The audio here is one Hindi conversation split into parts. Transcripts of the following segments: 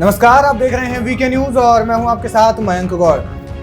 नमस्कार, आप देख रहे हैं वीके न्यूज और मैं हूं आपके साथ मयंक गौर।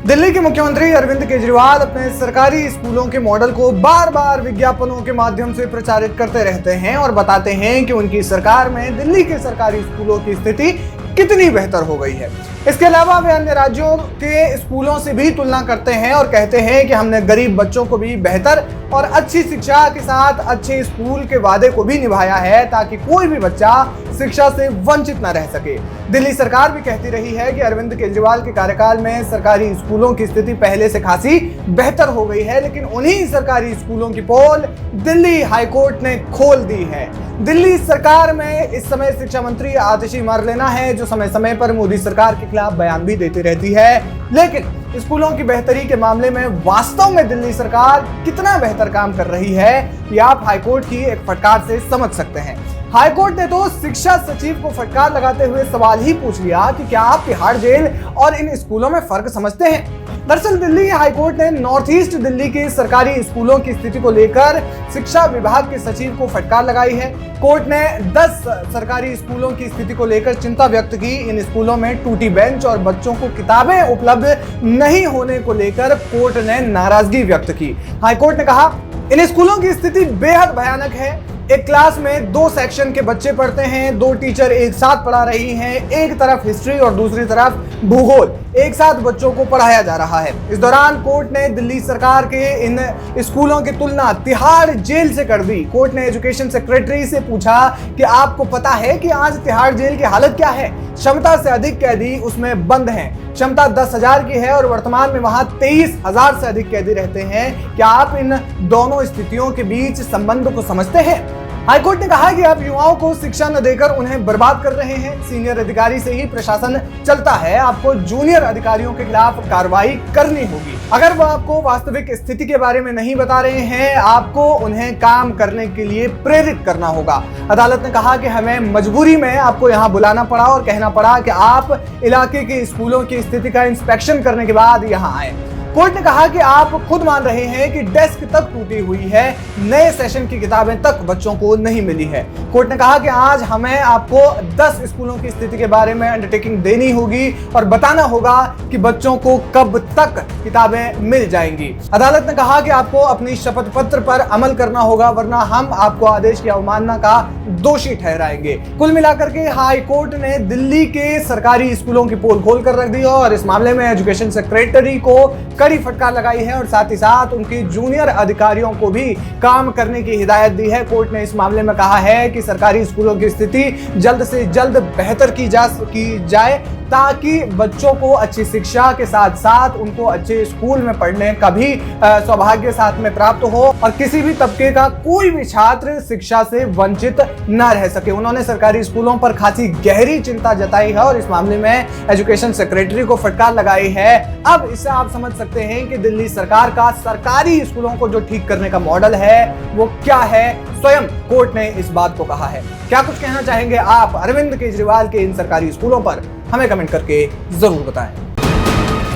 दिल्ली के मुख्यमंत्री अरविंद केजरीवाल अपने सरकारी स्कूलों के मॉडल को बार बार विज्ञापनों के माध्यम से प्रचारित करते रहते हैं और बताते हैं कि उनकी सरकार में दिल्ली के सरकारी स्कूलों की स्थिति कितनी बेहतर हो गई है। इसके अलावा वे अन्य राज्यों के स्कूलों से भी तुलना करते हैं और कहते हैं कि हमने गरीब बच्चों को भी बेहतर और अच्छी शिक्षा के साथ अच्छे स्कूल के वादे को भी निभाया है ताकि कोई भी बच्चा शिक्षा से वंचित न रह सके। दिल्ली सरकार भी कहती रही है कि अरविंद केजरीवाल के कार्यकाल में सरकारी स्कूलों की स्थिति पहले से खासी बेहतर हो गई है, लेकिन उन्हीं सरकारी स्कूलों की पोल दिल्ली हाईकोर्ट ने खोल दी है। दिल्ली सरकार में इस समय शिक्षा मंत्री आतिशी मरलेना है, जो समय समय पर मोदी सरकार के खिलाफ बयान भी देती रहती है, लेकिन स्कूलों की बेहतरी के मामले में वास्तव में दिल्ली सरकार कितना बेहतर काम कर रही है, ये आप हाईकोर्ट की एक फटकार से समझ सकते हैं। हाईकोर्ट ने तो शिक्षा सचिव को फटकार लगाते हुए सवाल ही पूछ लिया कि क्या आप तिहाड़ जेल और इन स्कूलों में फर्क समझते हैं। दरअसल दिल्ली हाईकोर्ट ने नॉर्थ ईस्ट दिल्ली के सरकारी स्कूलों की स्थिति को लेकर शिक्षा विभाग के सचिव को फटकार लगाई है। कोर्ट ने 10 सरकारी स्कूलों की स्थिति को लेकर चिंता व्यक्त की। इन स्कूलों में टूटी बेंच और बच्चों को किताबें उपलब्ध नहीं होने को लेकर कोर्ट ने नाराजगी व्यक्त की। हाईकोर्ट ने कहा, इन स्कूलों की स्थिति बेहद भयानक है। एक क्लास में 2 सेक्शन के बच्चे पढ़ते हैं, 2 टीचर एक साथ पढ़ा रही हैं, एक तरफ हिस्ट्री और दूसरी तरफ भूगोल, एक साथ बच्चों को पढ़ाया जा रहा है। इस दौरान कोर्ट ने दिल्ली सरकार के इन स्कूलों की तुलना तिहाड़ जेल से कर दी। कोर्ट ने एजुकेशन सेक्रेटरी से पूछा कि आपको पता है कि आज तिहाड़ जेल की हालत क्या है। क्षमता से अधिक कैदी उसमें बंद हैं। क्षमता 10,000 की है और वर्तमान में वहां 23,000 से अधिक कैदी रहते हैं। क्या आप इन दोनों स्थितियों के बीच संबंध को समझते हैं? हाईकोर्ट ने कहा कि आप युवाओं को शिक्षा न देकर उन्हें बर्बाद कर रहे हैं। सीनियर अधिकारी से ही प्रशासन चलता है, आपको जूनियर अधिकारियों के खिलाफ कार्रवाई करनी होगी। अगर वो आपको वास्तविक स्थिति के बारे में नहीं बता रहे हैं, आपको उन्हें काम करने के लिए प्रेरित करना होगा। अदालत ने कहा कि हमें मजबूरी में आपको यहाँ बुलाना पड़ा और कहना पड़ा कि आप इलाके के स्कूलों की स्थिति का इंस्पेक्शन करने के बाद यहाँ आए। कोर्ट ने कहा कि आप खुद मान रहे हैं कि डेस्क तक टूटी हुई है, नए सेशन की किताबें तक बच्चों को नहीं मिली है। कोर्ट ने कहा कि आज हमें आपको 10 स्कूलों की स्थिति के बारे में अंडरटेकिंग देनी होगी और बताना होगा कि बच्चों को कब तक किताबें मिल जाएंगी। अदालत ने कहा कि आपको अपनी शपथ पत्र पर अमल करना होगा, वरना हम आपको आदेश की अवमानना का दोषी ठहराएंगे। कुल मिलाकर के हाई कोर्ट ने दिल्ली के सरकारी स्कूलों की पोल खोल कर रख दी और इस मामले में एजुकेशन सेक्रेटरी को कड़ी फटकार लगाई है और साथ ही साथ उनकी जूनियर अधिकारियों को भी काम करने की हिदायत दी है। कोर्ट ने इस मामले में कहा है कि सरकारी स्कूलों की स्थिति जल्द से जल्द बेहतर की जाए ताकि बच्चों को अच्छी शिक्षा के साथ साथ उनको अच्छे स्कूल में पढ़ने का भी सौभाग्य साथ में प्राप्त हो और किसी भी तबके का कोई भी छात्र शिक्षा से वंचित न रह सके। उन्होंने सरकारी स्कूलों पर खासी गहरी चिंता जताई है और इस मामले में एजुकेशन सेक्रेटरी को फटकार लगाई है। अब इससे आप समझ सकते हैं कि दिल्ली सरकार का सरकारी स्कूलों को जो ठीक करने का मॉडल है वो क्या है। स्वयं कोर्ट ने इस बात को कहा है। क्या कुछ कहना चाहेंगे आप अरविंद केजरीवाल के इन सरकारी स्कूलों पर? हमें कमेंट करके जरूर बताएं।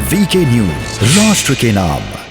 वीके न्यूज, राष्ट्र के नाम।